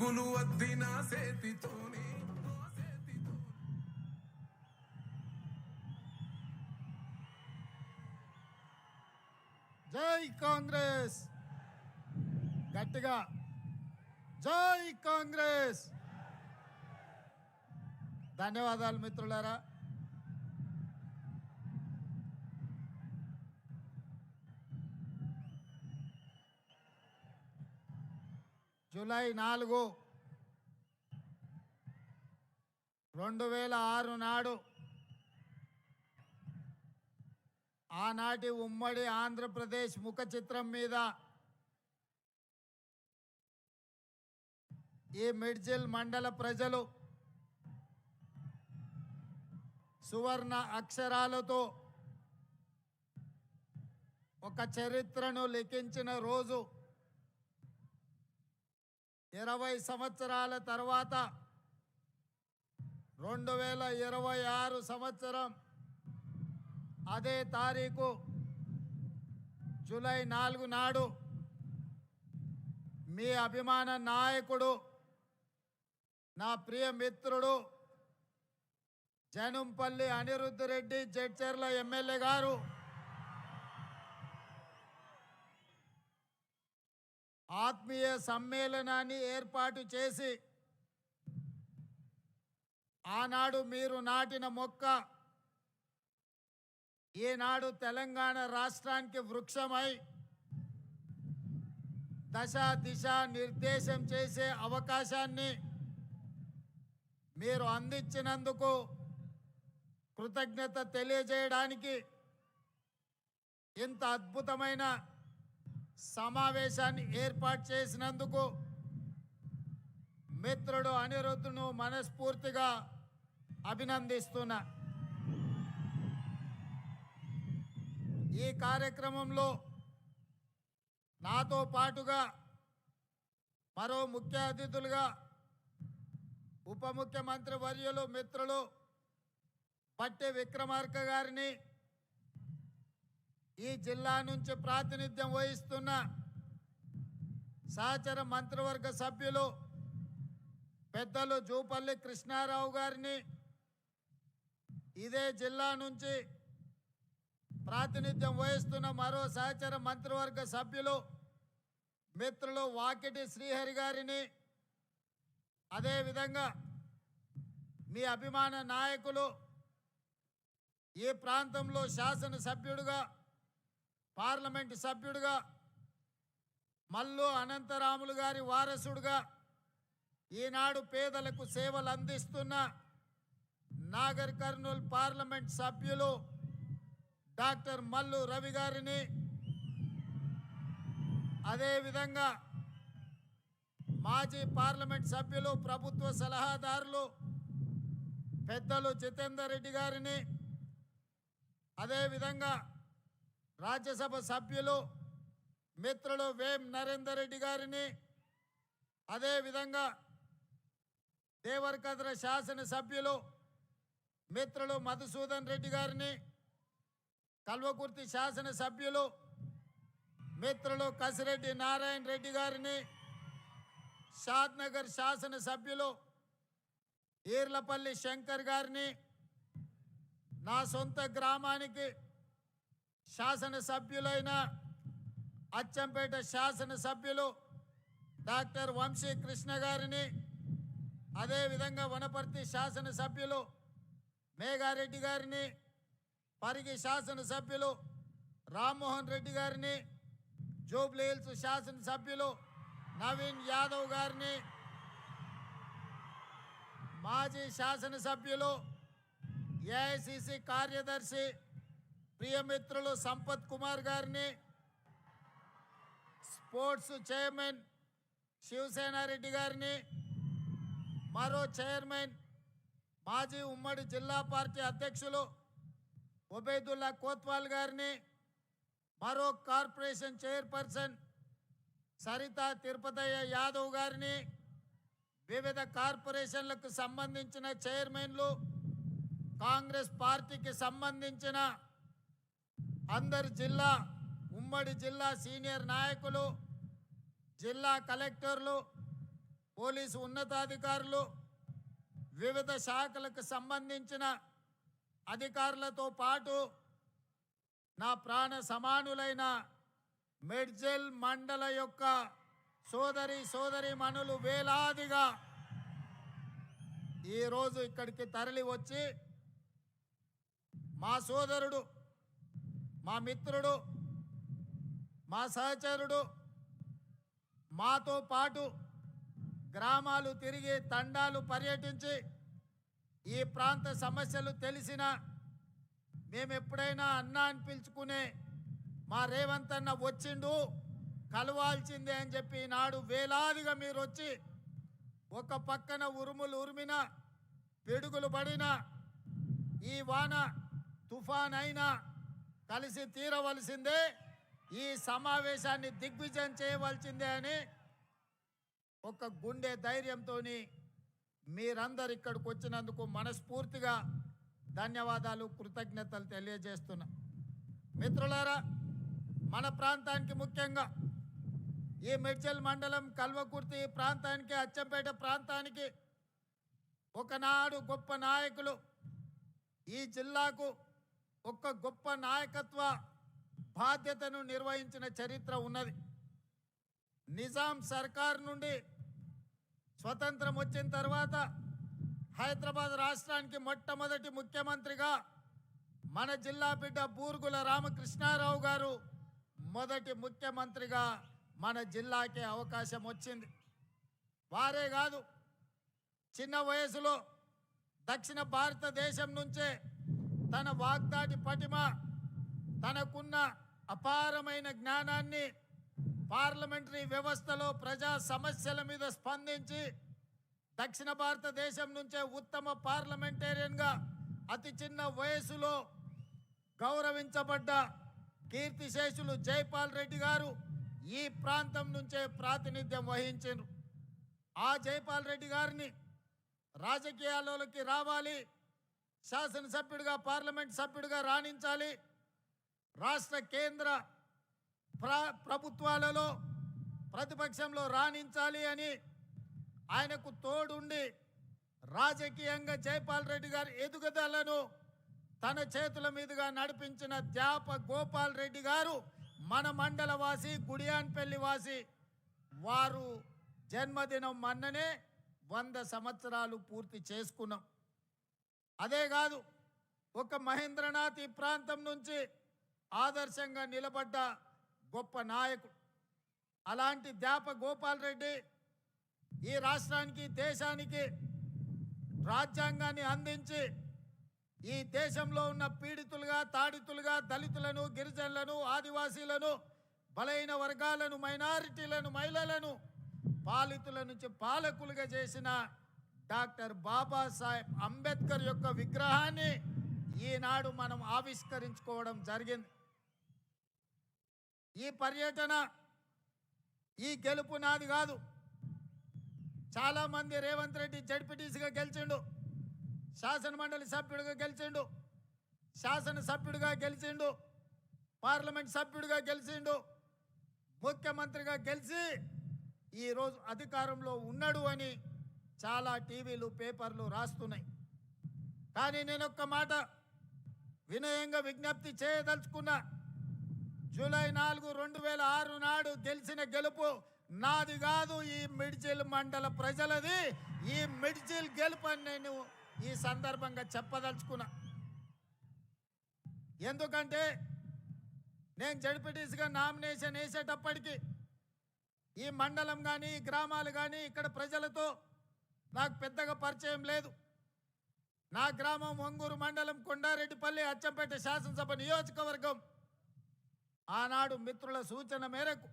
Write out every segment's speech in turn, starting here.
పిడుగులు వద్దిన సేతితోని జై కాంగ్రెస్ గట్టిగా జై కాంగ్రెస్. ధన్యవాదాలు మిత్రులారా. జూలై 4, 2006 నాడు ఆనాటి ఉమ్మడి ఆంధ్రప్రదేశ్ ముఖ చిత్రం మీద ఈ మిడ్జిల్ మండల ప్రజలు సువర్ణ అక్షరాలతో ఒక చరిత్రను లిఖించిన రోజు. 20 సంవత్సరాల తర్వాత 2026 సంవత్సరం అదే తారీఖు జూలై 4 నాడు మీ అభిమాన నాయకుడు, నా ప్రియ మిత్రుడు జనంపల్లి అనిరుద్ధ్ రెడ్డి జడ్చర్ల ఎమ్మెల్యే గారు ఆత్మీయ సమ్మేళనాన్ని ఏర్పాటు చేసి ఆనాడు మీరు నాటిన మొక్క ఈనాడు తెలంగాణ రాష్ట్రానికి వృక్షమై దశ దిశ నిర్దేశం చేసే అవకాశాన్ని మీరు అందించినందుకు కృతజ్ఞత తెలియజేయడానికి ఇంత అద్భుతమైన సమావేశాన్ని ఏర్పాటు చేసినందుకు మిత్రుడు అనిరుద్ధును మనస్ఫూర్తిగా అభినందిస్తున్నా. ఈ కార్యక్రమంలో నాతో పాటుగా మరో ముఖ్య అతిథులుగా ఉప ముఖ్యమంత్రి వర్యులు మిత్రులు పట్టి విక్రమార్క గారిని, ఈ జిల్లా నుంచి ప్రాతినిధ్యం వహిస్తున్న సహచర మంత్రివర్గ సభ్యులు పెద్దలు జూపల్లి కృష్ణారావు గారిని, ఇదే జిల్లా నుంచి ప్రాతినిధ్యం వహిస్తున్న మరో సహచర మంత్రివర్గ సభ్యులు మిత్రులు వాకిటి శ్రీహరి గారిని, అదేవిధంగా మీ అభిమాన నాయకులు, ఈ ప్రాంతంలో శాసనసభ్యుడుగా పార్లమెంటు సభ్యుడిగా మల్లు అనంతరాములు గారి వారసుడుగా ఈనాడు పేదలకు సేవలు అందిస్తున్న నాగర్ కర్నూల్ పార్లమెంట్ సభ్యులు డాక్టర్ మల్లు రవి గారిని, అదేవిధంగా మాజీ పార్లమెంట్ సభ్యులు ప్రభుత్వ సలహాదారులు పెద్దలు జితేందర్ రెడ్డి గారిని, అదేవిధంగా రాజ్యసభ సభ్యులు మిత్రులు వేం నరేందర్ రెడ్డి గారిని, అదేవిధంగా దేవరకద్ర శాసనసభ్యులు మిత్రులు మధుసూదన్ రెడ్డి గారిని, కల్వకుర్తి శాసనసభ్యులు మిత్రులు కసిరెడ్డి నారాయణ రెడ్డి గారిని, షాద్నగర్ శాసనసభ్యులు ఈర్లపల్లి శంకర్ గారిని, నా సొంత గ్రామానికి శాసనసభ్యులైన అచ్చంపేట శాసనసభ్యులు డాక్టర్ వంశీ కృష్ణ గారిని, అదేవిధంగా వనపర్తి శాసనసభ్యులు మేఘారెడ్డి గారిని, పరిగి శాసనసభ్యులు రామ్మోహన్ రెడ్డి గారిని, జూబ్లీ హిల్స్ శాసనసభ్యులు నవీన్ యాదవ్ గారిని, మాజీ శాసనసభ్యులు ఏఐసిసి కార్యదర్శి ప్రియమిత్రులు సంపత్ కుమార్ గారిని, స్పోర్ట్స్ చైర్మన్ శివసేనారెడ్డి గారిని, మరో చైర్మన్ మాజీ ఉమ్మడి జిల్లా పార్టీ అధ్యక్షులు ఒబేదుల్లా కోత్వాల్ గారిని, మరో కార్పొరేషన్ చైర్పర్సన్ సరితా తిరుపతయ్య యాదవ్ గారిని, వివిధ కార్పొరేషన్లకు సంబంధించిన చైర్మన్లు, కాంగ్రెస్ పార్టీకి సంబంధించిన అందరు జిల్లా ఉమ్మడి జిల్లా సీనియర్ నాయకులు, జిల్లా కలెక్టర్లు, పోలీసు ఉన్నతాధికారులు, వివిధ శాఖలకు సంబంధించిన అధికారులతో పాటు నా ప్రాణ సమానులైన మేడ్చల్ మండల యొక్క సోదరీమణులు వేలాదిగా ఈరోజు ఇక్కడికి తరలి వచ్చి మా సోదరుడు, మా మిత్రుడు, మా సహచరుడు మాతో పాటు గ్రామాలు తిరిగి తండాలు పర్యటించి ఈ ప్రాంత సమస్యలు తెలిసిన మేము ఎప్పుడైనా అన్న అని పిలుచుకునే మా రేవంత్ అన్న వచ్చిండు కలవాల్సిందే అని చెప్పి నాడు వేలాదిగా మీరు వచ్చి ఒక పక్కన ఉరుములు ఉరిమిన, పిడుగులు పడిన, ఈ వాన తుఫాన్ అయినా కలిసి తీరవలసిందే, ఈ సమావేశాన్ని దిగ్విజయం చేయవలసిందే అని ఒక గుండె ధైర్యంతో మీరందరు ఇక్కడికి వచ్చినందుకు మనస్ఫూర్తిగా ధన్యవాదాలు, కృతజ్ఞతలు తెలియజేస్తున్నా. మిత్రులారా, మన ప్రాంతానికి ముఖ్యంగా ఈ మేడ్చల్ మండలం కల్వకుర్తి ప్రాంతానికి, అచ్చంపేట ప్రాంతానికి ఒకనాడు గొప్ప నాయకులు, ఈ జిల్లాకు ఒక గొప్ప నాయకత్వ బాధ్యతను నిర్వహించిన చరిత్ర ఉన్నది. నిజాం సర్కార్ నుండి స్వతంత్రం వచ్చిన తర్వాత హైదరాబాద్ రాష్ట్రానికి మొట్టమొదటి ముఖ్యమంత్రిగా మన జిల్లా బిడ్డ బూర్గుల రామకృష్ణారావు గారు మొదటి ముఖ్యమంత్రిగా మన జిల్లాకే అవకాశం వచ్చింది. వారే కాదు, చిన్న వయసులో దక్షిణ భారతదేశం నుంచే తన వాగ్దాటి పటిమ, తనకున్న అపారమైన జ్ఞానాన్ని పార్లమెంటరీ వ్యవస్థలో ప్రజా సమస్యల మీద స్పందించి దక్షిణ భారతదేశం నుంచే ఉత్తమ పార్లమెంటేరియన్గా అతి చిన్న వయసులో గౌరవించబడ్డ కీర్తిశేషులు జైపాల్ రెడ్డి గారు ఈ ప్రాంతం నుంచే ప్రాతినిధ్యం వహించారు. ఆ జైపాల్ రెడ్డి గారిని రాజకీయాల్లోకి రావాలి, శాసనసభ్యుడిగా, పార్లమెంట్ సభ్యుడిగా రాణించాలి, రాష్ట్ర కేంద్ర ప్రభుత్వాలలో ప్రతిపక్షంలో రాణించాలి అని ఆయనకు తోడుండి రాజకీయంగా జైపాల్ రెడ్డి గారి ఎదుగుదలను తన చేతుల మీదుగా నడిపించిన త్యాప గోపాల్ రెడ్డి గారు మన మండల వాసి, గుడియాన్పల్లి వాసి. వారు జన్మదినం మొన్ననే 100 సంవత్సరాలు పూర్తి చేసుకున్నాం. అదే కాదు, ఒక మహేంద్రనాథ్ ఈ ప్రాంతం నుంచి ఆదర్శంగా నిలబడ్డ గొప్ప నాయకుడు. అలాంటి త్యాప గోపాల్ రెడ్డి ఈ రాష్ట్రానికి, దేశానికి రాజ్యాంగాన్ని అందించి ఈ దేశంలో ఉన్న పీడితులుగా, తాడితులుగా, దళితులను, గిరిజనులను, ఆదివాసీలను, బలైన వర్గాలను, మైనారిటీలను, మహిళలను పాలితుల నుంచి పాలకులుగా చేసిన డాక్టర్ బాబాసాహెబ్ అంబేద్కర్ యొక్క విగ్రహాన్ని ఈనాడు మనం ఆవిష్కరించుకోవడం జరిగింది. ఈ పర్యటన, ఈ గెలుపు నాది కాదు. చాలామంది రేవంత్ రెడ్డి జడ్పీటీసీగా గెలిచిండు, శాసనమండలి సభ్యుడిగా గెలిచిండు, శాసనసభ్యుడిగా గెలిచిండు, పార్లమెంట్ సభ్యుడిగా గెలిచిండు, ముఖ్యమంత్రిగా గెలిచి ఈరోజు అధికారంలో ఉన్నాడు అని చాలా టీవీలు, పేపర్లు రాస్తున్నాయి. కానీ నేను ఒక్క మాట వినయంగా విజ్ఞప్తి చేయదలుచుకున్నా. జూలై 4, 2006 నాడు గెలిచిన గెలుపు నాది కాదు, ఈ మిడ్జిల్ మండల ప్రజలది. ఈ మిడ్జిల్ గెలుపు అని నేను ఈ సందర్భంగా చెప్పదలుచుకున్నా. ఎందుకంటే నేను జడ్పీటీసీగా నామినేషన్ వేసేటప్పటికి ఈ మండలం కానీ, ఈ గ్రామాలు కానీ, ఇక్కడ ప్రజలతో నాకు పెద్దగా పరిచయం లేదు. నా గ్రామం ఒంగూరు మండలం, కొండారెడ్డిపల్లి, అచ్చంపేట శాసనసభ నియోజకవర్గం. ఆనాడు మిత్రుల సూచన మేరకు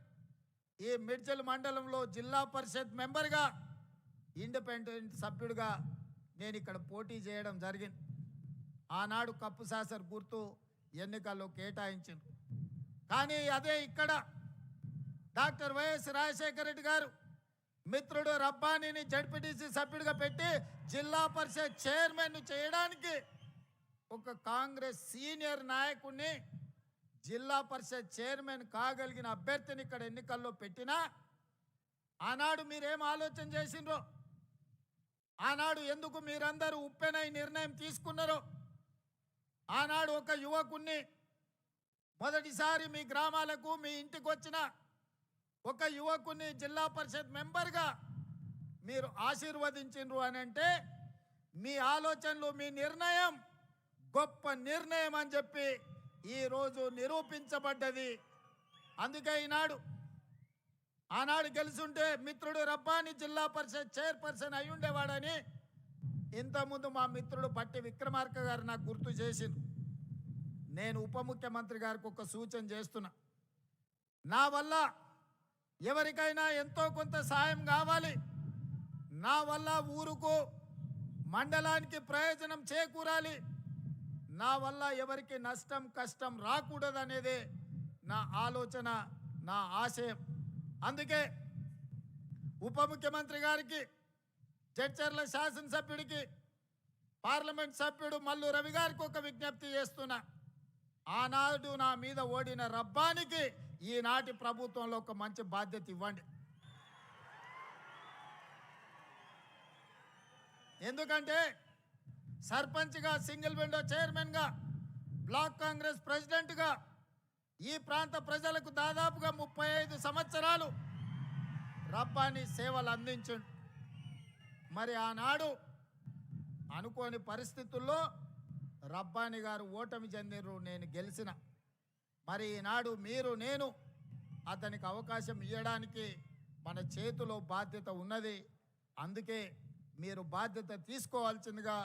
ఈ మిడ్చల్ మండలంలో జిల్లా పరిషత్ మెంబర్గా, ఇండిపెండెంట్ సభ్యుడిగా నేను ఇక్కడ పోటీ చేయడం జరిగింది. ఆనాడు కప్పు శాసర్ గుర్తు ఎన్నికల్లో కేటాయించింది. కానీ అదే ఇక్కడ డాక్టర్ వైఎస్ రాజశేఖర రెడ్డి గారు మిత్రుడు రబ్బానీని జడ్పీటీసీ సభ్యుడిగా పెట్టి జిల్లా పరిషత్ చైర్మన్ చేయడానికి ఒక కాంగ్రెస్ సీనియర్ నాయకుడిని, జిల్లా పరిషత్ చైర్మన్ కాగలిగిన అభ్యర్థిని ఇక్కడ ఎన్నికల్లో పెట్టినా ఆనాడు మీరేం ఆలోచన చేసిండ్రో, ఆనాడు ఎందుకు మీరందరూ ఉప్పెనై నిర్ణయం తీసుకున్నారో, ఆనాడు ఒక యువకుణ్ణి మొదటిసారి మీ గ్రామాలకు మీ ఇంటికి వచ్చిన ఒక యువకుని జిల్లా పరిషత్ మెంబర్గా మీరు ఆశీర్వదించిండ్రు అని అంటే మీ ఆలోచనలు, మీ నిర్ణయం గొప్ప నిర్ణయం అని చెప్పి ఈరోజు నిరూపించబడ్డది. అందుకే ఆనాడు గెలుచుంటే మిత్రుడు రబ్బాని జిల్లా పరిషత్ చైర్పర్సన్ అయి ఉండేవాడని ఇంతకుముందు మా మిత్రుడు పట్టి విక్రమార్క గారు నాకు గుర్తు చేసింది. నేను ఉప ముఖ్యమంత్రి గారికి ఒక సూచన చేస్తున్నా. నా వల్ల ఎవరికైనా ఎంతో కొంత సాయం కావాలి, నా వల్ల ఊరుకు మండలానికి ప్రయోజనం చేకూరాలి, నా వల్ల ఎవరికి నష్టం కష్టం రాకూడదనేదే నా ఆలోచన, నా ఆశయం. అందుకే ఉప ముఖ్యమంత్రి గారికి, జడ్చర్ల శాసనసభ్యుడికి, పార్లమెంట్ సభ్యుడు మల్లు రవి గారికి ఒక విజ్ఞప్తి చేస్తున్నా. ఆనాడు నా మీద ఓడిన రబ్బానికి ఈనాటి ప్రభుత్వంలో ఒక మంచి బాధ్యత ఇవ్వండి. ఎందుకంటే సర్పంచ్గా, సింగిల్ విండో చైర్మన్గా, బ్లాక్ కాంగ్రెస్ ప్రెసిడెంట్గా ఈ ప్రాంత ప్రజలకు దాదాపుగా 35 సంవత్సరాలు రబ్బాని సేవలు అందించండు. మరి ఆనాడు అనుకోని పరిస్థితుల్లో రబ్బాని గారు ఓటమి చెందిరు, నేను గెలిచిన. మరి ఈనాడు మీరు, నేను అతనికి అవకాశం ఇవ్వడానికి మన చేతిలో బాధ్యత ఉన్నది. అందుకే మీరు బాధ్యత తీసుకోవాల్సిందిగా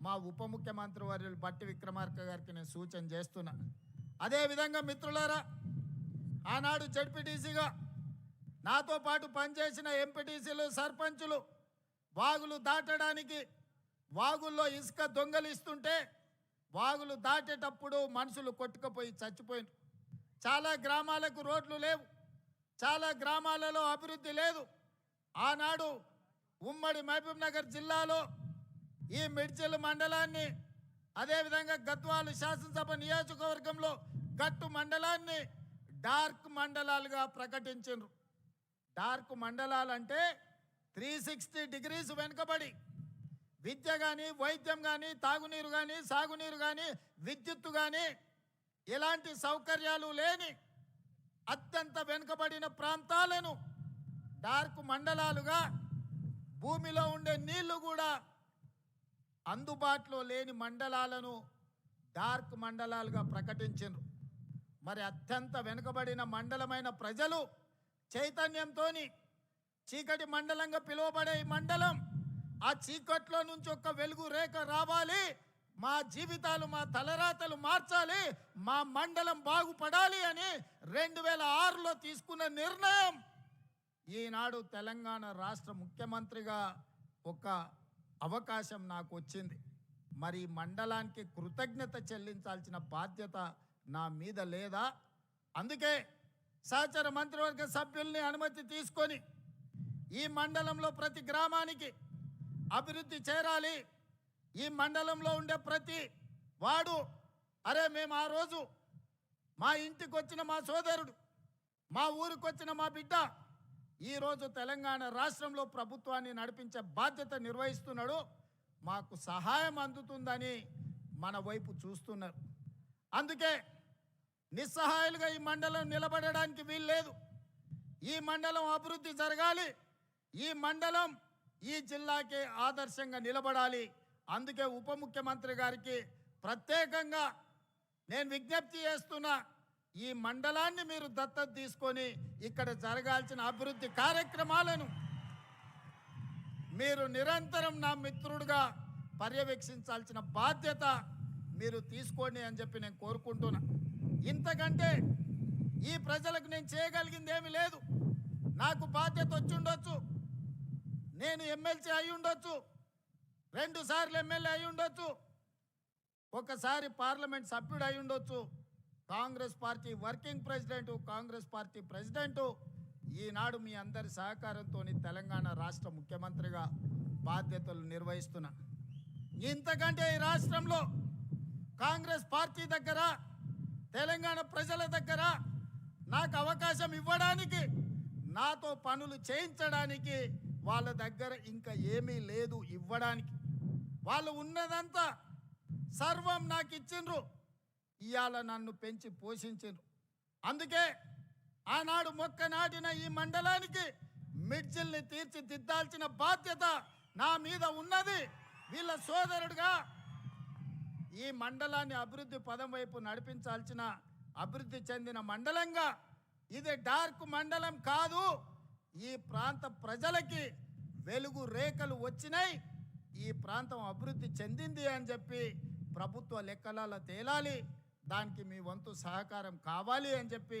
మా ఉప ముఖ్యమంత్రి వర్యులు బట్టి విక్రమార్క గారికి నేను సూచన చేస్తున్నా. అదేవిధంగా మిత్రులారా, ఆనాడు జడ్పీటీసీగా నాతో పాటు పనిచేసిన ఎంపీటీసీలు, సర్పంచులు వాగులు దాటడానికి, వాగుల్లో ఇసుక దొంగలిస్తుంటే వాగులు దాటేటప్పుడు మనుషులు కొట్టుకుపోయి చచ్చిపోయినారు. చాలా గ్రామాలకు రోడ్లు లేవు, చాలా గ్రామాలలో అభివృద్ధి లేదు. ఆనాడు ఉమ్మడి మహబూబ్ నగర్ జిల్లాలో ఈ మిడ్చల్ మండలాన్ని, అదేవిధంగా గద్వాలు శాసనసభ నియోజకవర్గంలో గట్టు మండలాన్ని డార్క్ మండలాలుగా ప్రకటించారు. డార్క్ మండలాలంటే 360 డిగ్రీస్ వెనుకబడి విద్య కానీ, వైద్యం కానీ, తాగునీరు కానీ, సాగునీరు కానీ, విద్యుత్తు కానీ ఎలాంటి సౌకర్యాలు లేని అత్యంత వెనుకబడిన ప్రాంతాలను డార్క్ మండలాలుగా, భూమిలో ఉండే నీళ్లు కూడా అందుబాటులో లేని మండలాలను డార్క్ మండలాలుగా ప్రకటించారు. మరి అత్యంత వెనుకబడిన మండలమైన ప్రజలు చైతన్యంతో చీకటి మండలంగా పిలువబడే ఈ మండలం, ఆ చీకట్లో నుంచి ఒక వెలుగు రేఖ రావాలి, మా జీవితాలు, మా తలరాతలు మార్చాలి, మా మండలం బాగుపడాలి అని 2006లో తీసుకున్న నిర్ణయం ఈనాడు తెలంగాణ రాష్ట్ర ముఖ్యమంత్రిగా ఒక అవకాశం నాకు వచ్చింది. మరి మండలానికి కృతజ్ఞత చెల్లించాల్సిన బాధ్యత నా మీద లేదా? అందుకే సహచర మంత్రివర్గ సభ్యుల్ని అనుమతి తీసుకొని ఈ మండలంలో ప్రతి గ్రామానికి అభివృద్ధి చేరాలి. ఈ మండలంలో ఉండే ప్రతి వాడు, అరే మేము ఆ రోజు మా ఇంటికి వచ్చిన మా సోదరుడు, మా ఊరికి వచ్చిన మా బిడ్డ ఈరోజు తెలంగాణ రాష్ట్రంలో ప్రభుత్వాన్ని నడిపించే బాధ్యత నిర్వహిస్తున్నాడు, మాకు సహాయం అందుతుందని మన వైపు చూస్తున్నారు. అందుకే నిస్సహాయాలుగా ఈ మండలం నిలబడడానికి వీల్లేదు. ఈ మండలం అభివృద్ధి జరగాలి, ఈ మండలం ఈ జిల్లాకే ఆదర్శంగా నిలబడాలి. అందుకే ఉప ముఖ్యమంత్రి గారికి ప్రత్యేకంగా నేను విజ్ఞప్తి చేస్తున్నా, ఈ మండలాన్ని మీరు దత్తత తీసుకొని ఇక్కడ జరగాల్సిన అభివృద్ధి కార్యక్రమాలను మీరు నిరంతరం నా మిత్రుడిగా పర్యవేక్షించాల్సిన బాధ్యత మీరు తీసుకోండి అని చెప్పి నేను కోరుకుంటున్నా. ఇంతకంటే ఈ ప్రజలకు నేను చేయగలిగింది ఏమీ లేదు. నాకు బాధ్యత వచ్చి ఉండొచ్చు, నేను ఎమ్మెల్సీ అయి ఉండొచ్చు, 2 సార్లు ఎమ్మెల్యే అయి ఉండొచ్చు, ఒకసారి పార్లమెంట్ సభ్యుడు అయి ఉండొచ్చు, Congress party working president, Congress party president, ఈనాడు మీ అందరి సహకారంతో తెలంగాణ రాష్ట్ర ముఖ్యమంత్రిగా బాధ్యతలు నిర్వహిస్తున్నా. ఇంతకంటే ఈ రాష్ట్రంలో కాంగ్రెస్ పార్టీ దగ్గర, తెలంగాణ ప్రజల దగ్గర నాకు అవకాశం ఇవ్వడానికి నాతో పనులు చేయించడానికి వాళ్ళ దగ్గర ఇంకా ఏమీ లేదు ఇవ్వడానికి. వాళ్ళు ఉన్నదంతా సర్వం నాకు ఇచ్చిండ్రు. ఇవాళ నన్ను పెంచి పోషించిండ్రు. అందుకే ఆనాడు మొక్క నాటిన ఈ మండలానికి మిడ్జిల్ని తీర్చిదిద్దాల్సిన బాధ్యత నా మీద ఉన్నది. వీళ్ళ సోదరుడుగా ఈ మండలాన్ని అభివృద్ధి పదం వైపు నడిపించాల్సిన అభివృద్ధి చెందిన మండలంగా ఇది డార్క్ మండలం కాదు. ఈ ప్రాంత ప్రజలకి వెలుగు రేఖలు వచ్చినాయి. ఈ ప్రాంతం అభివృద్ధి చెందింది అని చెప్పి ప్రభుత్వ లెక్కలలో తేలాలి. దానికి మీ వంతు సహకారం కావాలి అని చెప్పి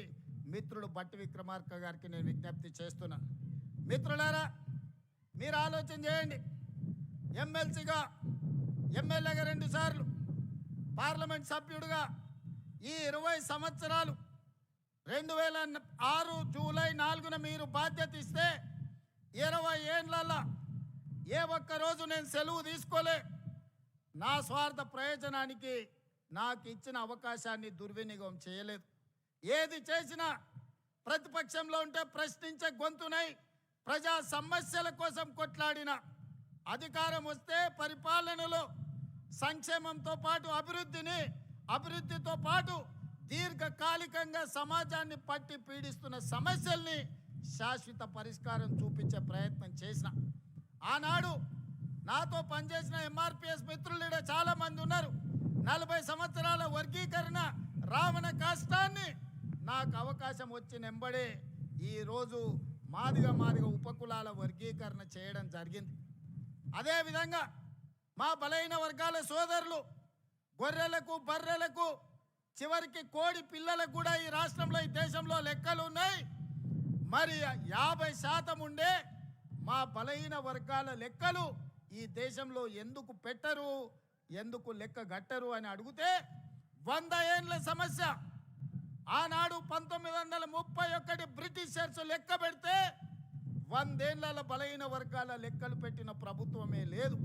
మిత్రుడు బట్టి విక్రమార్క గారికి నేను విజ్ఞప్తి చేస్తున్నా. మిత్రులారా, మీరు ఆలోచన చేయండి. ఎమ్మెల్సీగా, ఎమ్మెల్యేగా 2 సార్లు, పార్లమెంట్ సభ్యుడిగా ఈ 20 సంవత్సరాలు 2006 జూలై 4న మీరు బాధ్యత ఇస్తే 20 ఏళ్ళల్లో ఏ ఒక్క రోజు నేను సెలవు తీసుకోలే. నా స్వార్థ ప్రయోజనానికి నాకు ఇచ్చిన అవకాశాన్ని దుర్వినియోగం చేయలేదు. ఏది చేసినా ప్రతిపక్షంలో ఉంటే ప్రశ్నించే గొంతునై ప్రజా సమస్యల కోసం కొట్లాడిన, అధికారం వస్తే పరిపాలనలో సంక్షేమంతో పాటు అభివృద్ధితో పాటు దీర్ఘకాలికంగా సమాజాన్ని పట్టి పీడిస్తున్న సమస్యల్ని శాశ్వత పరిష్కారం చూపించే ప్రయత్నం చేసిన. ఆనాడు నాతో పనిచేసిన ఎంఆర్పిఎస్ మిత్రులు చాలా మంది ఉన్నారు. 40 సంవత్సరాల వర్గీకరణ రావణ కష్టాన్ని నాకు అవకాశం వచ్చిన వెంబడే ఈరోజు మాదిగ ఉపకులాల వర్గీకరణ చేయడం జరిగింది. అదేవిధంగా మా బలైన వర్గాల సోదరులు గొర్రెలకు, బర్రెలకు, చివరికి కోడి పిల్లలకు కూడా ఈ రాష్ట్రంలో, ఈ దేశంలో లెక్కలు ఉన్నాయి. మరి 50% ఉండే మా బలహీన వర్గాల లెక్కలు ఈ దేశంలో ఎందుకు పెట్టరు, ఎందుకు లెక్క గట్టరు అని అడిగితే 100 ఏండ్ల సమస్య. ఆనాడు 1931 బ్రిటిషర్స్ లెక్క పెడితే 100 ఏళ్ల బలహీన వర్గాల లెక్కలు పెట్టిన ప్రభుత్వమే లేదు.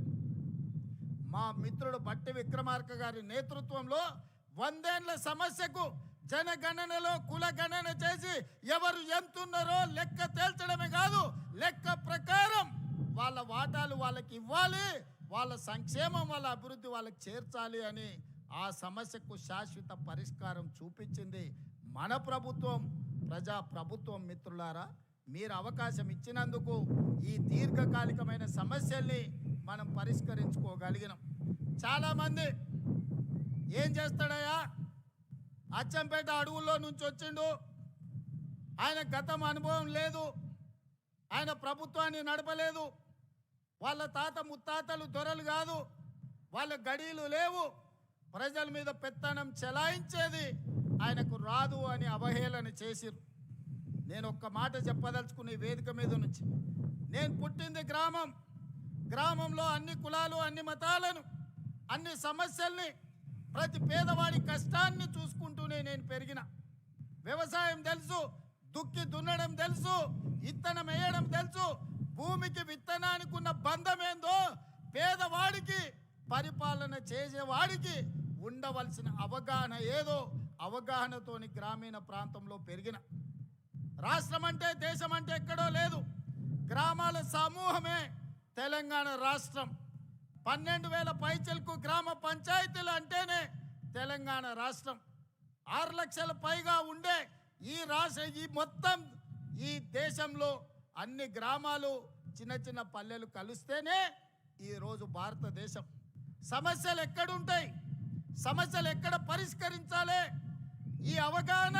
మా మిత్రుడు బట్టి విక్రమార్క గారి నేతృత్వంలో 100 ఏళ్ల సమస్యకు జనగణనలో కులగణన చేసి ఎవరు ఎంతున్నారో లెక్క తేల్చడమే కాదు, లెక్క ప్రకారం వాళ్ళ వాటాలు వాళ్ళకి ఇవ్వాలి, వాళ్ళ సంక్షేమం, వాళ్ళ అభివృద్ధి వాళ్ళకి చేర్చాలి అని ఆ సమస్యకు శాశ్వత పరిష్కారం చూపించింది మన ప్రభుత్వం, ప్రజా ప్రభుత్వం. మిత్రులారా, మీరు అవకాశం ఇచ్చినందుకు ఈ దీర్ఘకాలికమైన సమస్యల్ని మనం పరిష్కరించుకోగలిగినాం. చాలామంది ఏం చేస్తాడయ్యా, అచ్చంపేట అడవుల్లో నుంచి వచ్చిండు, ఆయన గతం అనుభవం లేదు, ఆయన ప్రభుత్వాన్ని నడపలేదు, వాళ్ళ తాత ముత్తాతలు దొరలు కాదు, వాళ్ళ గడీలు లేవు, ప్రజల మీద పెత్తనం చెలాయించేది ఆయనకు రాదు అని అవహేళన చేసిరు. నేను ఒక్క మాట చెప్పదలుచుకునే వేదిక మీద నుంచి, నేను పుట్టింది గ్రామంలో అన్ని కులాలు, అన్ని మతాలను, అన్ని సమస్యల్ని, ప్రతి పేదవాడి కష్టాన్ని చూసుకుంటూనే నేను పెరిగిన. వ్యవసాయం తెలుసు, దుక్కి దున్నడం తెలుసు, ఇత్తనం వేయడం తెలుసు, భూమికి విత్తనానికి ఉన్న బంధం ఏందో పేదవాడికి, పరిపాలన చేసేవాడికి ఉండవలసిన అవగాహన ఏదో అవగాహనతోని గ్రామీణ ప్రాంతంలో పెరిగిన. రాష్ట్రం అంటే, దేశం అంటే ఎక్కడో లేదు, గ్రామాల సమూహమే తెలంగాణ రాష్ట్రం. 12,000 పైచలకు గ్రామ పంచాయతీలు అంటేనే తెలంగాణ రాష్ట్రం. 6 లక్షల పైగా ఉండే ఈ మొత్తం ఈ దేశంలో అన్ని గ్రామాలు, చిన్న చిన్న పల్లెలు కలిస్తేనే ఈరోజు భారతదేశం. సమస్యలు ఎక్కడుంటాయి, సమస్యలు ఎక్కడ పరిష్కరించాలి, ఈ అవగాహన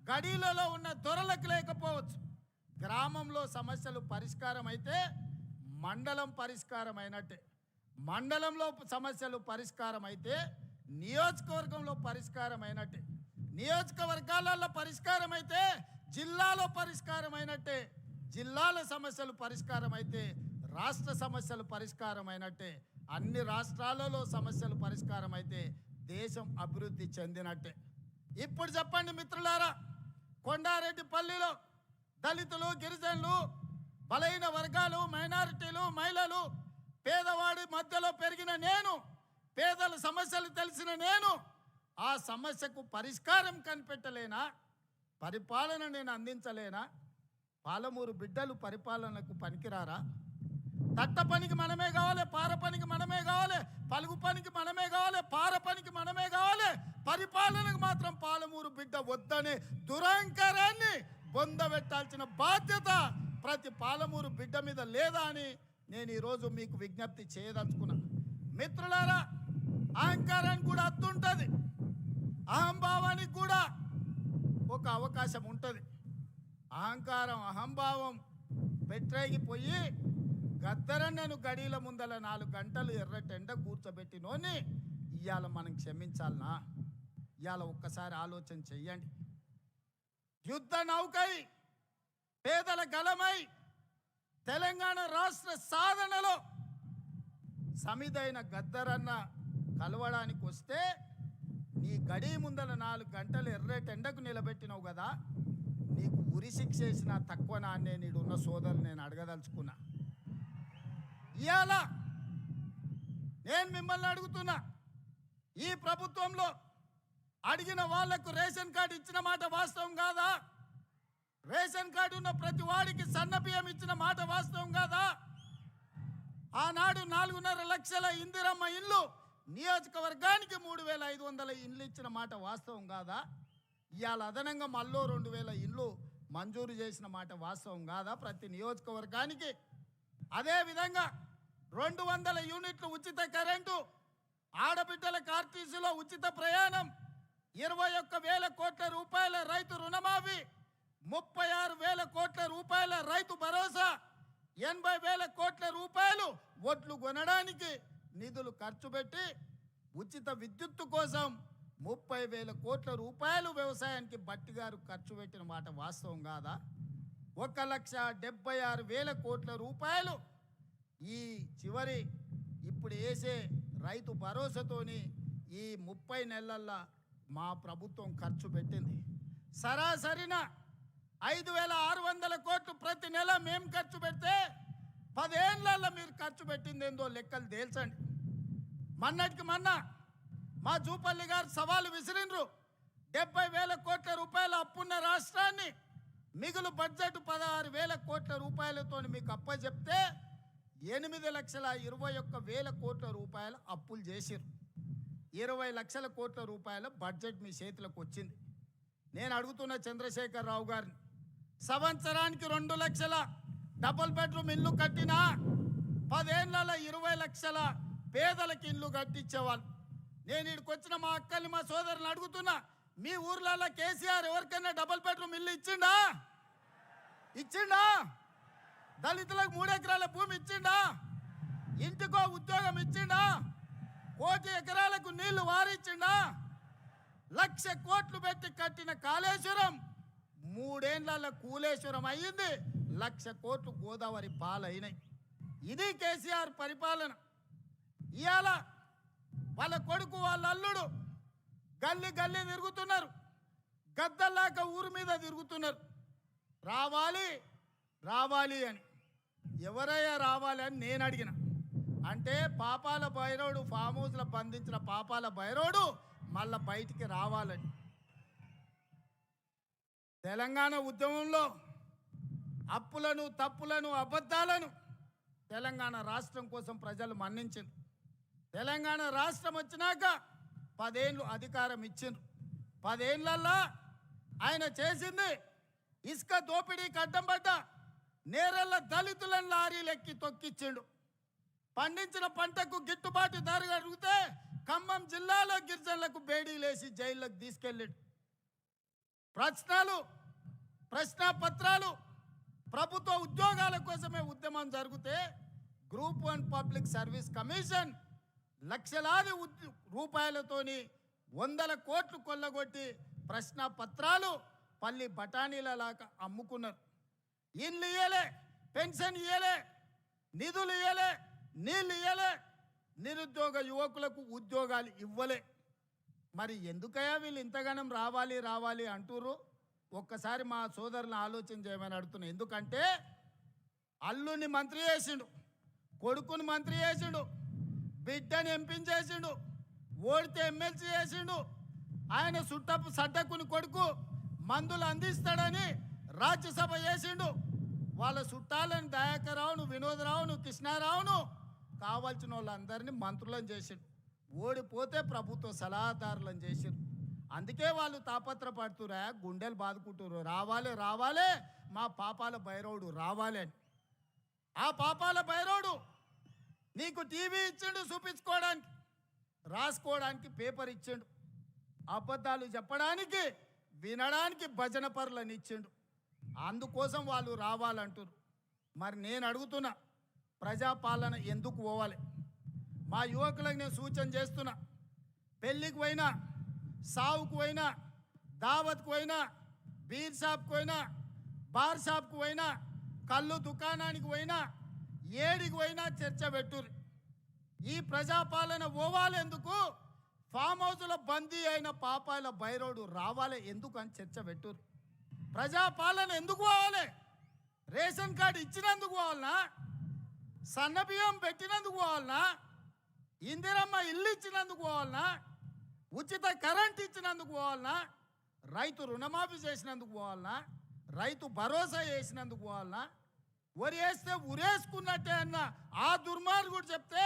గడీలలో ఉన్న దొరలకు లేకపోవచ్చు. గ్రామంలో సమస్యలు పరిష్కారం అయితే మండలం పరిష్కారం అయినట్టే, మండలంలో సమస్యలు పరిష్కారం అయితే నియోజకవర్గంలో పరిష్కారం అయినట్టే, నియోజకవర్గాలలో పరిష్కారం అయితే జిల్లాలో పరిష్కారం అయినట్టే, జిల్లాల సమస్యలు పరిష్కారం అయితే రాష్ట్ర సమస్యలు పరిష్కారం అయినట్టే, అన్ని రాష్ట్రాలలో సమస్యలు పరిష్కారం అయితే దేశం అభివృద్ధి చెందినట్టే. ఇప్పుడు చెప్పండి మిత్రులారా, కొండారెడ్డిపల్లిలో దళితులు, గిరిజనులు, బలహీన వర్గాలు, మైనారిటీలు, మహిళలు, పేదవాడి మధ్యలో పెరిగిన నేను, పేదల సమస్యలు తెలిసిన నేను ఆ సమస్యకు పరిష్కారం కనిపెట్టలేనా, పరిపాలన నేను అందించలేనా? పాలమూరు బిడ్డలు పరిపాలనకు పనికిరారా? తట్ట పనికి మనమే కావాలి, పార పనికి మనమే కావాలి, పలుగు పనికి మనమే కావాలి, పార పనికి మనమే కావాలి, పరిపాలనకు మాత్రం పాలమూరు బిడ్డ వద్దనే దురహంకారాన్ని బొందబెట్టాల్సిన బాధ్యత ప్రతి పాలమూరు బిడ్డ మీద లేదా అని నేను ఈరోజు మీకు విజ్ఞప్తి చేయదలుచుకున్నా. మిత్రులారా, అహంకారానికి కూడా అత్తుంటుంది, అహంభావానికి కూడా ఒక అవకాశం ఉంటుంది. అహంకారం అహంభావం పెట్టేగిపోయి గద్దరన్నను గడిల ముందల 4 గంటలు ఎర్రటెండ కూర్చోబెట్టినోని ఇవాళ మనం క్షమించాలనా? ఇవాళ ఒక్కసారి ఆలోచన చెయ్యండి. యుద్ధ నౌకై పేదల గలమై తెలంగాణ రాష్ట్ర సాధనలో సమిదైన గద్దరన్న కలవడానికి వస్తే నీ గడి ముందల 4 గంటలు ఎర్రటెండకు నిలబెట్టినావు కదా, నీకు ఉరి శిక్ష వేసిన తక్కువ నాన్నే నీడున్న సోదరులు నేను అడగదలుచుకున్నా. ఇవాళ నేను మిమ్మల్ని అడుగుతున్నా, ఈ ప్రభుత్వంలో అడిగిన వాళ్లకు రేషన్ కార్డు ఇచ్చిన మాట వాస్తవం కాదా? రేషన్ కార్డు ఉన్న ప్రతి వాడికి సన్న బియ్యం ఇచ్చిన మాట వాస్తవం కాదా? ఆనాడు 4.5 లక్షల ఇందిరమ్మ ఇల్లు నియోజకవర్గానికి 3,500 ఇండ్లు ఇచ్చిన మాట వాస్తవం కాదా? ఇవాళ అదనంగా మళ్ళీ 2,000 ఇండ్లు మంజూరు చేసిన మాట వాస్తవం కాదా ప్రతి నియోజకవర్గానికి? అదేవిధంగా 200 యూనిట్లు ఉచిత కరెంటు, ఆడబిడ్డల ఆర్టీసీలో ఉచిత ప్రయాణం, 21,000 కోట్ల రూపాయల రైతు రుణమాఫీ, 36,000 కోట్ల రూపాయల రైతు భరోసా, 80,000 కోట్ల రూపాయలు ఒడ్లు కొనడానికి నిధులు ఖర్చు పెట్టి ఉచిత విద్యుత్తు కోసం 30,000 కోట్ల రూపాయలు వ్యవసాయానికి బట్టి గారు ఖర్చు పెట్టిన మాట వాస్తవం కాదా? 1,76,000 కోట్ల రూపాయలు ఈ చివరి ఇప్పుడు వేసే రైతు భరోసాతోని ఈ 30 నెలల్లో మా ప్రభుత్వం ఖర్చు పెట్టింది. సరాసరిన 5,600 కోట్లు ప్రతి నెల మేము ఖర్చు పెడితే 10 ఏళ్లలో మీరు ఖర్చు పెట్టింది ఏందో లెక్కలు తేల్చండి. మొన్నటికి మొన్న మా జూపల్లి గారు సవాలు విసిరిండ్రు. 70,000 కోట్ల రూపాయల అప్పున్న రాష్ట్రాన్ని మిగులు బడ్జెట్ 16,000 కోట్ల రూపాయలతో మీకు అప్పచెప్తే 8,21,000 కోట్ల రూపాయల అప్పులు చేసిరు. 20 లక్షల కోట్ల రూపాయల బడ్జెట్ మీ చేతులకు వచ్చింది. నేను అడుగుతున్న చంద్రశేఖర్ రావు గారిని, సంవత్సరానికి 2 లక్షల డబుల్ బెడ్రూమ్ ఇల్లు కట్టినా 10 ఏళ్లలో 20 లక్షల పేదలకు ఇల్లు కట్టించేవాళ్ళు. నేను ఇక్కడికి వచ్చిన మా అక్కల్ని మా సోదరుని అడుగుతున్నా, మీ ఊర్లలో కేసీఆర్ ఎవరికైనా డబుల్ బెడ్రూమ్ ఇల్లు ఇచ్చిండా? ఇచ్చిండా? దళితులకు 3 ఎకరాల భూమి ఇచ్చిండా? ఇంటికో ఉద్యోగం ఇచ్చిండా? 1 ఎకరాలకు నీళ్లు వారిచ్చిండా? 1,00,000 కోట్లు పెట్టి కట్టిన కాళేశ్వరం 3 ఏళ్లలో కూలేశ్వరం అయ్యింది. 1,00,000 కోట్లు గోదావరి పాలైనాయి. ఇది కేసీఆర్ పరిపాలన. ఇవాళ వాళ్ళ కొడుకు వాళ్ళ అల్లుడు గల్లీ గల్లీ తిరుగుతున్నారు, గద్దల్లాక ఊరు మీద తిరుగుతున్నారు. రావాలి రావాలి అని. ఎవరయ్యా రావాలి అని నేను అడిగిన. అంటే పాపాల భైరవుడు ఫామ్ హౌస్లో బంధించిన పాపాల భైరవుడు మళ్ళా బయటికి రావాలని. తెలంగాణ ఉద్యమంలో అప్పులను తప్పులను అబద్ధాలను తెలంగాణ రాష్ట్రం కోసం ప్రజలు మన్నించారు. తెలంగాణ రాష్ట్రం వచ్చినాక 10 ఏళ్ళు అధికారం ఇచ్చిండ్రు. 10 ఏళ్లల్లో ఆయన చేసింది ఇసుక దోపిడీకి అడ్డం పడ్డ నేరెళ్ళ దళితులను లారీలెక్కి తొక్కిచ్చిండు. పండించిన పంటకు గిట్టుబాటు ధర అడిగితే ఖమ్మం జిల్లాలో గిరిజనులకు బేడీలేసి జైల్లోకి తీసుకెళ్ళాడు. ప్రశ్నాపత్రాలు ప్రభుత్వ ఉద్యోగాల కోసమే ఉద్యమం జరిగితే గ్రూప్ 1 పబ్లిక్ సర్వీస్ కమిషన్ లక్షలాది రూపాయలతోని 100 కోట్లు కొల్లగొట్టి ప్రశ్నాపత్రాలు పల్లి బఠానీలలాగా అమ్ముకున్నారు. ఇల్లు ఇయ్యలే, పెన్షన్ ఇయ్యలే, నిధులు ఇయ్యలే, నీళ్ళు ఇయ్యలే, నిరుద్యోగ యువకులకు ఉద్యోగాలు ఇవ్వలే. మరి ఎందుకయ్యా వీళ్ళు ఇంతగానం రావాలి రావాలి అంటుర్రు? ఒక్కసారి మా సోదరులను ఆలోచన చేయమని అడుగుతున్నా. ఎందుకంటే అల్లుని మంత్రి చేసిండు, కొడుకుని మంత్రి చేసిండు, బిడ్డని ఎంపీని చేసిండు, ఓడితే ఎమ్మెల్సీ చేసిండు. ఆయన సడ్డకుని కొడుకు మందులు అందిస్తాడని రాజ్యసభ చేసిండు. వాళ్ళ చుట్టాలను దయాకర్రావును, వినోదరావును, కృష్ణారావును కావాల్సిన వాళ్ళందరినీ మంత్రులను చేసిండు. ఓడిపోతే ప్రభుత్వ సలహాదారులను చేసిరు. అందుకే వాళ్ళు తాపత్రపడుతురా, గుండెలు బాదుకుంటురు, రావాలి రావాలి మా పాపాల భైరవుడు రావాలి అని. ఆ పాపాల భైరవుడు నీకు టీవీ ఇచ్చిండు చూపించుకోవడానికి, రాసుకోవడానికి పేపర్ ఇచ్చిండు, అబద్ధాలు చెప్పడానికి వినడానికి భజన పరులను ఇచ్చిండు. అందుకోసం వాళ్ళు రావాలంటారు. మరి నేను అడుగుతున్నా, ప్రజాపాలన ఎందుకు పోవాలి? మా యువకులకు నేను సూచన చేస్తున్నా, పెళ్ళికి పోయినా, సావుకు పోయినా, దావత్కు పోయినా, బీర్ షాప్కి పోయినా, బార్ షాప్కి పోయినా, కళ్ళు దుకాణానికి పోయినా, ఏడికి పోయినా చర్చ పెట్టుర్రి. ఈ ప్రజాపాలన పోవాలి ఎందుకు? ఫామ్ హౌస్లో బందీ అయిన పాపాల భైరవుడు రావాలి ఎందుకు అని చర్చ పెట్టుర్రి. ప్రజాపాలన ఎందుకు పోవాలి? రేషన్ కార్డు ఇచ్చినందుకు పోవాలనా? సన్నబియ్యం పెట్టినందుకు పోవాలనా? ఇందిరమ్మ ఇల్లు ఇచ్చినందుకు పోవాలనా? ఉచిత కరెంట్ ఇచ్చినందుకు పోవాలనా? రైతు రుణమాఫీ చేసినందుకు పోవాలనా? రైతు భరోసా చేసినందుకు పోవాలనా? వరి వేస్తే ఉరేసుకున్నట్టే అన్న ఆ దుర్మార్గుడు చెప్తే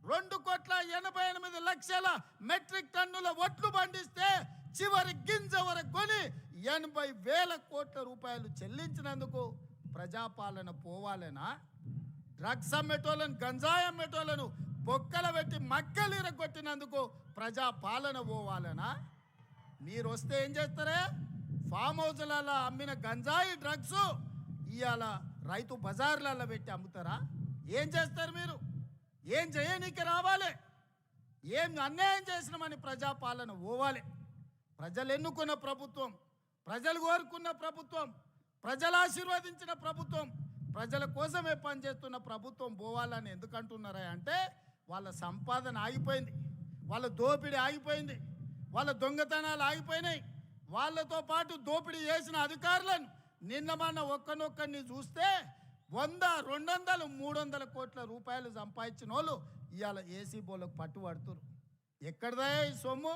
2,88,00,000 మెట్రిక్ టన్నుల ఒట్లు పండిస్తే చివరి గింజ వరకు కొని 80,000 కోట్ల రూపాయలు చెల్లించినందుకు ప్రజాపాలన పోవాలనా? డ్రగ్స్ అమ్మేటోళ్ళను, గంజాయి అమ్మేటోళ్ళను బొక్కల పెట్టి మక్కలు ఇరగొట్టినందుకు ప్రజాపాలన పోవాలనా? మీరు వస్తే ఏం చేస్తారే? ఫామ్ హౌస్లలో అమ్మిన గంజాయి డ్రగ్స్ ఇవాళ రైతు బజార్లలో పెట్టి అమ్ముతారా? ఏం చేస్తారు మీరు? ఏం చేయనీకి రావాలి? ఏం అన్యాయం చేసినామని ప్రజాపాలన పోవాలి. ప్రజలు ఎన్నుకున్న ప్రభుత్వం, ప్రజలు కోరుకున్న ప్రభుత్వం, ప్రజలు ఆశీర్వదించిన ప్రభుత్వం, ప్రజల కోసమే పనిచేస్తున్న ప్రభుత్వం పోవాలని ఎందుకంటున్నారా అంటే వాళ్ళ సంపాదన ఆగిపోయింది, వాళ్ళ దోపిడీ ఆగిపోయింది, వాళ్ళ దొంగతనాలు ఆగిపోయినాయి. వాళ్ళతో పాటు దోపిడీ చేసిన అధికారులను నిన్న మొన్న ఒక్కనొక్కరిని చూస్తే 100, 200, 300 కోట్ల రూపాయలు సంపాదించిన వాళ్ళు ఇవాళ ఏసీ బోలకు పట్టుబడుతురు. ఎక్కడదా ఈ సొమ్ము?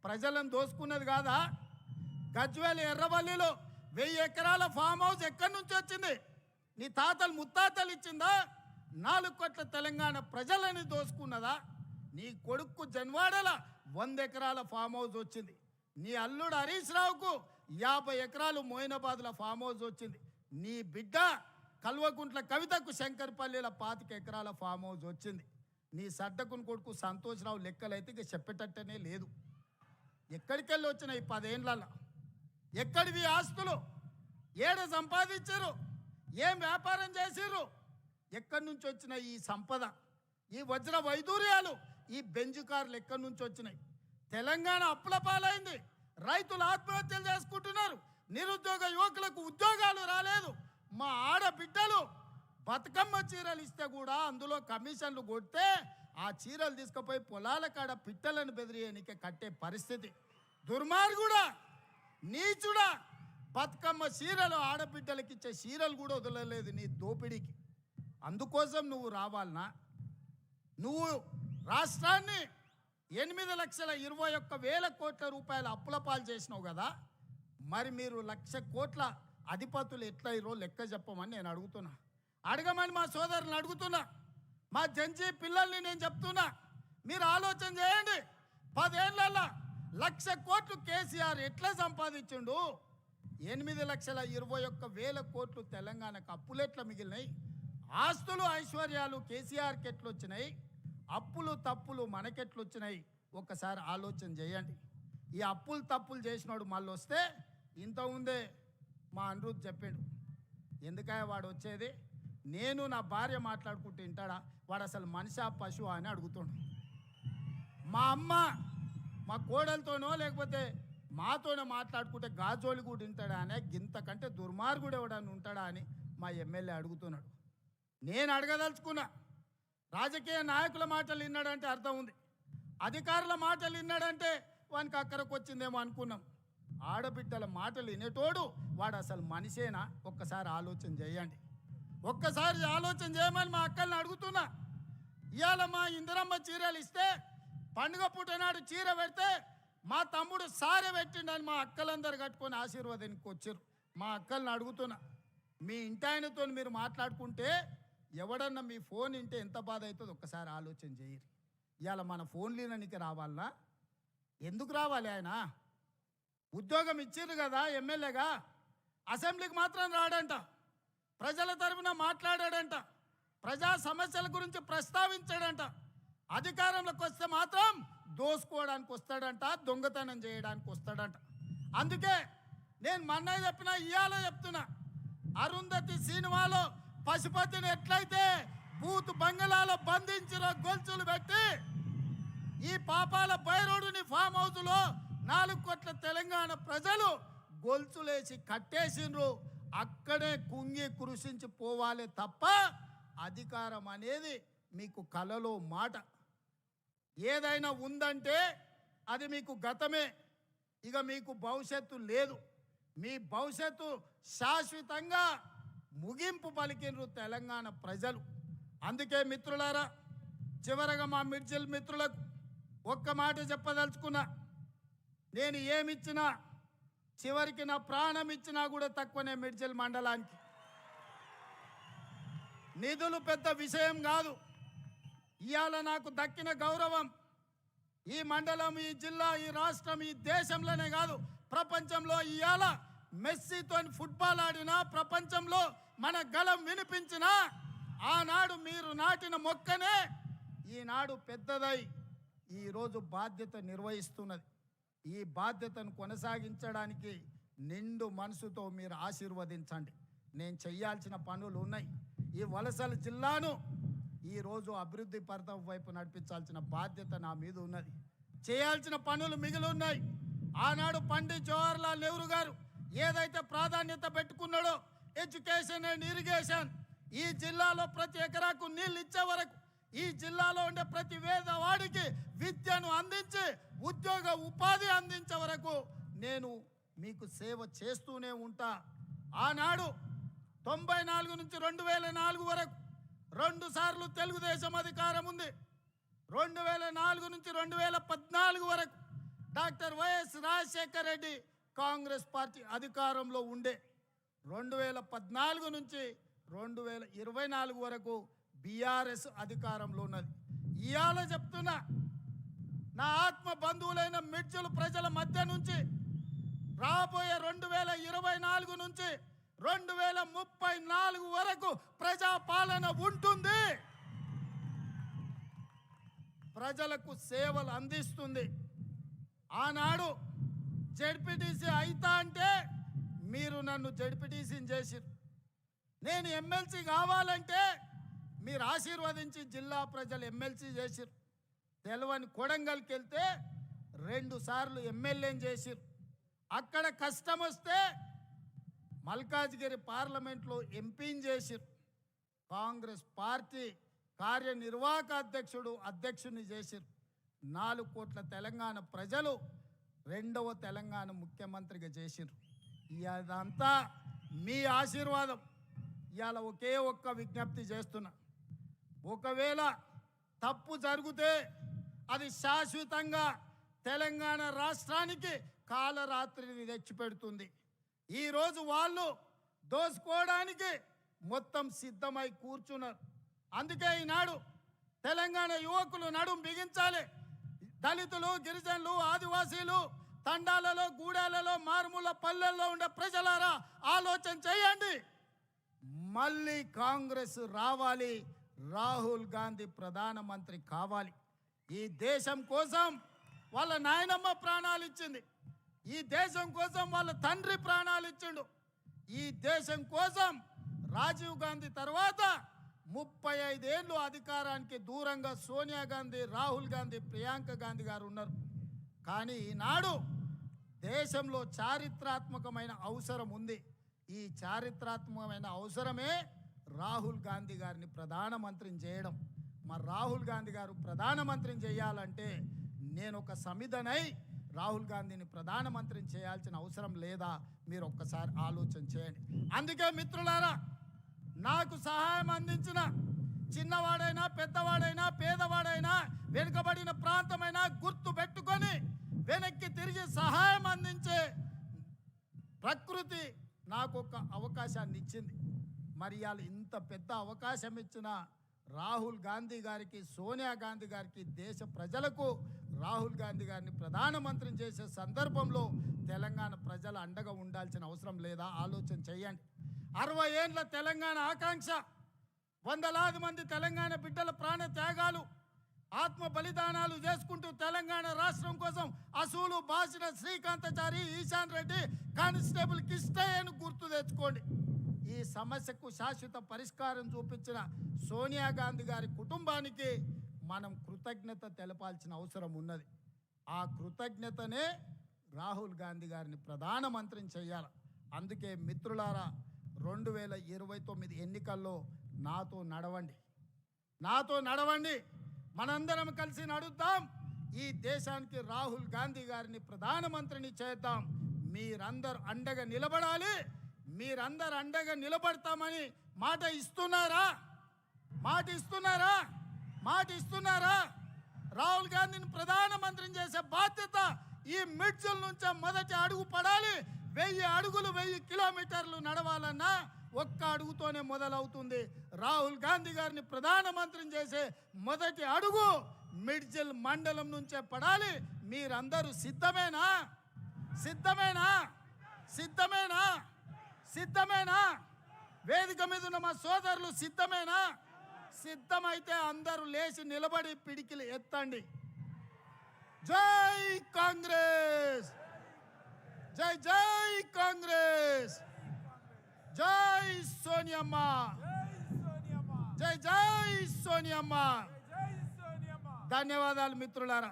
ప్రజలను దోసుకున్నది కాదా? గజ్వేల్ ఎర్రవల్లిలో 1000 ఎకరాల ఫామ్ హౌస్ ఎక్కడి నుంచి వచ్చింది? నీ తాతలు ముత్తాతలు ఇచ్చిందా? 4 కోట్ల తెలంగాణ ప్రజలని దోసుకున్నదా? నీ కొడుకు జన్వాడల 100 ఎకరాల ఫామ్ హౌస్ వచ్చింది. నీ అల్లుడు హరీష్ రావుకు 50 ఎకరాలు మోయినాబాద్ల ఫామ్ హౌస్ వచ్చింది. నీ బిడ్డ కల్వకుంట్ల కవితకు శంకర్పల్లిల 25 ఎకరాల ఫామ్ హౌస్ వచ్చింది. నీ సడ్డకుని కొడుకు సంతోష్రావు లెక్కలైతే ఇక చెప్పేటట్టనే లేదు. ఎక్కడికెళ్ళి వచ్చినాయి 10 ఏళ్ళ? ఎక్కడివి ఆస్తులు? ఏడ సంపాదించారు? ఏం వ్యాపారం చేసిర్రు? ఎక్కడి నుంచి వచ్చిన ఈ సంపద, ఈ వజ్ర వైదూర్యాలు, ఈ బెంజు కార్లు ఎక్కడి నుంచి వచ్చినాయి? తెలంగాణ అప్పుల పాలైంది, రైతులు ఆత్మహత్యలు చేసుకుంటున్నారు, నిరుద్యోగ యువకులకు ఉద్యోగాలు రాలేదు. మా ఆడబిడ్డలు బతుకమ్మ చీరలు ఇస్తే కూడా అందులో కమిషన్లు కొడితే ఆ చీరలు తీసుకుపోయి పొలాల కాడ పిట్టలను బెదిరియనికే కట్టే పరిస్థితి. దుర్మార్గుడా, నీచుడా, బతుకమ్మ చీరలు ఆడబిడ్డలకి ఇచ్చే చీరలు కూడా వదలలేదు నీ దోపిడీకి. అందుకోసం నువ్వు రావాలనా? నువ్వు రాష్ట్రాన్ని 8,21,000 కోట్ల రూపాయల అప్పుల పాలు చేసినావు కదా. మరి మీరు 1,00,000 కోట్ల అధిపతులు ఎట్లయిరో లెక్క చెప్పమని నేను అడుగుతున్నా. అడగమని మా సోదరులను అడుగుతున్నా. మా జంజీ పిల్లల్ని నేను చెప్తున్నా, మీరు ఆలోచన చేయండి. 10 ఏళ్ళల్లో 1,00,000 కోట్లు కేసీఆర్ ఎట్లా సంపాదించిండు? 8,21,000 కోట్లు తెలంగాణకు అప్పులు ఎట్లా మిగిలినాయి? ఆస్తులు ఐశ్వర్యాలు కేసీఆర్కి ఎట్లొచ్చినాయి? అప్పులు తప్పులు మనకెట్లొచ్చినాయి? ఒక్కసారి ఆలోచన చేయండి. ఈ అప్పులు తప్పులు చేసినాడు మళ్ళీ వస్తే ఇంత ఉందే మా అనిరుద్ధ్ చెప్పాడు. ఎందుకయ్యా వాడు వచ్చేది? నేను నా భార్య మాట్లాడుకుంటూ వింటాడా? వాడు అసలు మనిషా పశువు అని అడుగుతాడు. మా అమ్మ మా కోడలతోనో లేకపోతే మాతోనే మాట్లాడుకుంటే గాజోలి కూడా వింటాడా అనే గింతకంటే దుర్మార్గుడు ఎవడని ఉంటాడా అని మా ఎమ్మెల్యే అడుగుతున్నాడు. నేను అడగదలుచుకున్నా. రాజకీయ నాయకుల మాటలు విన్నాడంటే అర్థం ఉంది, అధికారుల మాటలు విన్నాడంటే వానికి అక్కడికి వచ్చిందేమో అనుకున్నాం. ఆడబిడ్డల మాటలు వినేటోడు వాడు అసలు మనిషేనా? ఒక్కసారి ఆలోచన చేయండి. ఒక్కసారి ఆలోచన చేయమని మా అక్కల్ని అడుగుతున్నా. ఇవాళ మా ఇందిరమ్మ చీరలు ఇస్తే పండుగ పూట నాడు చీర పెడితే మా తమ్ముడు సారె పెట్టిండని మా అక్కలందరూ కట్టుకొని ఆశీర్వాదానికి వచ్చారు. మా అక్కల్ని అడుగుతున్నా, మీ ఇంటాయనతో మీరు మాట్లాడుకుంటే ఎవడన్నా మీ ఫోన్ వింటే ఎంత బాధ అవుతుందో ఒక్కసారి ఆలోచన చేయరు. ఇవాళ మన ఫోన్లీననికి రావాలనా? ఎందుకు రావాలి? ఆయన ఉద్యోగం ఇచ్చిర్రు కదా ఎమ్మెల్యేగా, అసెంబ్లీకి మాత్రం రాడంట, ప్రజల తరఫున మాట్లాడాడంట, ప్రజా సమస్యల గురించి ప్రస్తావించాడంట. అధికారంలోకి వస్తే మాత్రం దోసుకోవడానికి వస్తాడంట, దొంగతనం చేయడానికి వస్తాడంట. అందుకే నేను మొన్న చెప్పినా ఇవాళ చెప్తున్నా, అరుంధతి సినిమాలో పశుపతిని ఎట్లయితే బూత్ బంగళాలో బంధించిన గొలుసులు పెట్టి ఈ పాపాల బైరోడుని ఫామ్ హౌస్లో 4 కోట్ల తెలంగాణ ప్రజలు గొలుసులేసి కట్టేసిండ్రు. అక్కడే కుంగి కృషించి పోవాలి తప్ప అధికారం అనేది మీకు కలలో మాట. ఏదైనా ఉందంటే అది మీకు గతమే, ఇక మీకు భవిష్యత్తు లేదు. మీ భవిష్యత్తు శాశ్వతంగా ముగింపు పలికినరు తెలంగాణ ప్రజలు. అందుకే మిత్రులారా, చివరగా మా మిర్చిల్ మిత్రులకు ఒక్క మాట చెప్పదలుచుకున్నా, నేను ఏమిచ్చినా చివరికి నా ప్రాణం ఇచ్చినా కూడా తక్కువనే. మిర్చిల్ మండలానికి నిధులు పెద్ద విషయం కాదు. ఇవాళ నాకు దక్కిన గౌరవం ఈ మండలం, ఈ జిల్లా, ఈ రాష్ట్రం, ఈ దేశంలోనే కాదు ప్రపంచంలో. ఇవాళ మెస్సీతో ఫుట్బాల్ ఆడినా, ప్రపంచంలో మన గలం వినిపించినా, ఆనాడు మీరు నాటిన మొక్కనే ఈనాడు పెద్దదై ఈరోజు బాధ్యత నిర్వహిస్తున్నది. ఈ బాధ్యతను కొనసాగించడానికి నిండు మనసుతో మీరు ఆశీర్వదించండి. నేను చేయాల్సిన పనులు ఉన్నాయి. ఈ వలసల జిల్లాను ఈరోజు అభివృద్ధి పథం వైపు నడిపించాల్సిన బాధ్యత నా మీద ఉన్నది. చేయాల్సిన పనులు మిగిలి ఉన్నాయి. ఆనాడు పండిత్ జవహర్లాల్ నెహ్రూ గారు ఏదైతే ప్రాధాన్యత పెట్టుకున్నాడో ఎడ్యుకేషన్ అండ్ ఇరిగేషన్, ఈ జిల్లాలో ప్రతి ఎకరాకు నీళ్ళు ఇచ్చే వరకు, ఈ జిల్లాలో ఉండే ప్రతి పేదవాడికి విద్యను అందించి ఉద్యోగ ఉపాధి అందించే వరకు నేను మీకు సేవ చేస్తూనే ఉంటా. ఆనాడు 94 నుంచి 2004 వరకు 2 సార్లు తెలుగుదేశం అధికారం ఉంది. 2004 నుంచి 2014 వరకు doctor YS Rajasekhar Reddy Congress party అధికారంలో ఉండే. 2014 నుంచి 2024 వరకు బీఆర్ఎస్ అధికారంలో ఉన్నది. ఇవాళ చెప్తున్నా, నా ఆత్మ బంధువులైన మిర్చిల ప్రజల మధ్య నుంచి రాబోయే 2024 నుంచి 2034 వరకు ప్రజాపాలన ఉంటుంది. ప్రజలకు సేవలు అందిస్తుంది. ఆనాడు జడ్పీటీసీ అయితా అంటే మీరు నన్ను జడ్పీటీసీని చేసిరు. నేను ఎమ్మెల్సీ కావాలంటే మీరు ఆశీర్వదించి జిల్లా ప్రజలు ఎమ్మెల్సీ చేసిరు. తెలవని కొడంగల్కి వెళ్తే 2 సార్లు ఎమ్మెల్యేని చేసిరు. అక్కడ కష్టం వస్తే మల్కాజ్గిరి పార్లమెంట్లో ఎంపీని చేసిరు. కాంగ్రెస్ పార్టీ కార్యనిర్వాహక అధ్యక్షుడిని చేసిరు. 4 కోట్ల తెలంగాణ ప్రజలు 2వ తెలంగాణ ముఖ్యమంత్రిగా చేసిరు. ఇదంతా మీ ఆశీర్వాదం. ఇవాళ ఒకే ఒక్క విజ్ఞప్తి చేస్తున్నా, ఒకవేళ తప్పు జరిగితే అది శాశ్వతంగా తెలంగాణ రాష్ట్రానికి కాలరాత్రిని తెచ్చిపెడుతుంది. ఈరోజు వాళ్ళు దోసుకోవడానికి మొత్తం సిద్ధమై కూర్చున్నారు. అందుకే ఈనాడు తెలంగాణ యువకులు నడుం బిగించాలి. దళితులు, గిరిజనులు, ఆదివాసీలు, తండాలలో, గూడాలలో, మారుమూల పల్లెల్లో ఉండే ప్రజలారా ఆలోచన చేయండి. మళ్ళీ కాంగ్రెస్ రావాలి, రాహుల్ గాంధీ ప్రధానమంత్రి కావాలి. ఈ దేశం కోసం వాళ్ళ నాయనమ్మ ప్రాణాలు ఇచ్చింది. ఈ దేశం కోసం వాళ్ళ తండ్రి ప్రాణాలు ఇచ్చిండు. ఈ దేశం కోసం రాజీవ్ గాంధీ తర్వాత 35 ఏళ్ళు అధికారానికి దూరంగా సోనియా గాంధీ, రాహుల్ గాంధీ, ప్రియాంక గాంధీ గారు ఉన్నారు. కానీ ఈనాడు దేశంలో చారిత్రాత్మకమైన అవసరం ఉంది. ఈ చారిత్రాత్మకమైన అవసరమే రాహుల్ గాంధీ గారిని ప్రధానమంత్రిని చేయడం. మరి రాహుల్ గాంధీ గారు ప్రధానమంత్రిని చేయాలంటే నేను ఒక సమిధనై రాహుల్ గాంధీని ప్రధానమంత్రిని చేయాల్సిన అవసరం లేదా? మీరు ఒక్కసారి ఆలోచన చేయండి. అందుకే మిత్రులారా, నాకు సహాయం అందించిన చిన్నవాడైనా, పెద్దవాడైనా, పేదవాడైనా, వెనుకబడిన ప్రాంతమైనా గుర్తు పెట్టుకొని వెనక్కి తిరిగి సహాయం అందించే ప్రకృతి నాకు ఒక అవకాశాన్ని ఇచ్చింది. మరి ఇవాళ ఇంత పెద్ద అవకాశం ఇచ్చిన రాహుల్ గాంధీ గారికి, సోనియా గాంధీ గారికి, దేశ ప్రజలకు రాహుల్ గాంధీ గారిని ప్రధానమంత్రిని చేసే సందర్భంలో తెలంగాణ ప్రజల అండగా ఉండాల్సిన అవసరం లేదా? ఆలోచన చేయండి. 60 ఏండ్ల తెలంగాణ ఆకాంక్ష, వందలాది మంది తెలంగాణ బిడ్డల ప్రాణ త్యాగాలు, ఆత్మ బలిదానాలు చేసుకుంటూ తెలంగాణ రాష్ట్రం కోసం అసూలు బాసిన శ్రీకాంతాచారి, ఈశాన్ రెడ్డి, కానిస్టేబుల్ కిష్టయ్యను గుర్తు తెచ్చుకోండి. ఈ సమస్యకు శాశ్వత పరిష్కారం చూపించిన సోనియా గాంధీ గారి కుటుంబానికి మనం కృతజ్ఞత తెలపాల్సిన అవసరం ఉన్నది. ఆ కృతజ్ఞతనే రాహుల్ గాంధీ గారిని ప్రధానమంత్రిని చేయాలి. అందుకే మిత్రులారా, 2029 ఎన్నికల్లో నాతో నడవండి, మనందరం కలిసి నడుద్దాం. ఈ దేశానికి రాహుల్ గాంధీ గారిని ప్రధానమంత్రిని చేద్దాం. మీరందరూ అండగా నిలబడాలి. మీరందరూ అండగా నిలబడతామని మాట ఇస్తున్నారా? రాహుల్ గాంధీని ప్రధానమంత్రిని చేసే బాధ్యత ఈ మిడ్జిల్ నుంచే మొదటి అడుగు పడాలి. 1000 అడుగులు 1000 కిలోమీటర్లు నడవాలన్నా ఒక్క అడుగుతోనే మొదలవుతుంది. రాహుల్ గాంధీ గారిని ప్రధానమంత్రిని చేసే మొదటి అడుగు మిడ్జిల్ మండలం నుంచే పడాలి. మీరందరూ సిద్ధమేనా? వేదిక మీద ఉన్న మా సోదరులు సిద్ధమైతే అందరూ లేచి నిలబడి పిడికిలు ఎత్తండి. జై కాంగ్రెస్, జై కాంగ్రెస్, జై సోనియమ్మ, జై సోనియమ్మ. ధన్యవాదాలు మిత్రులారా.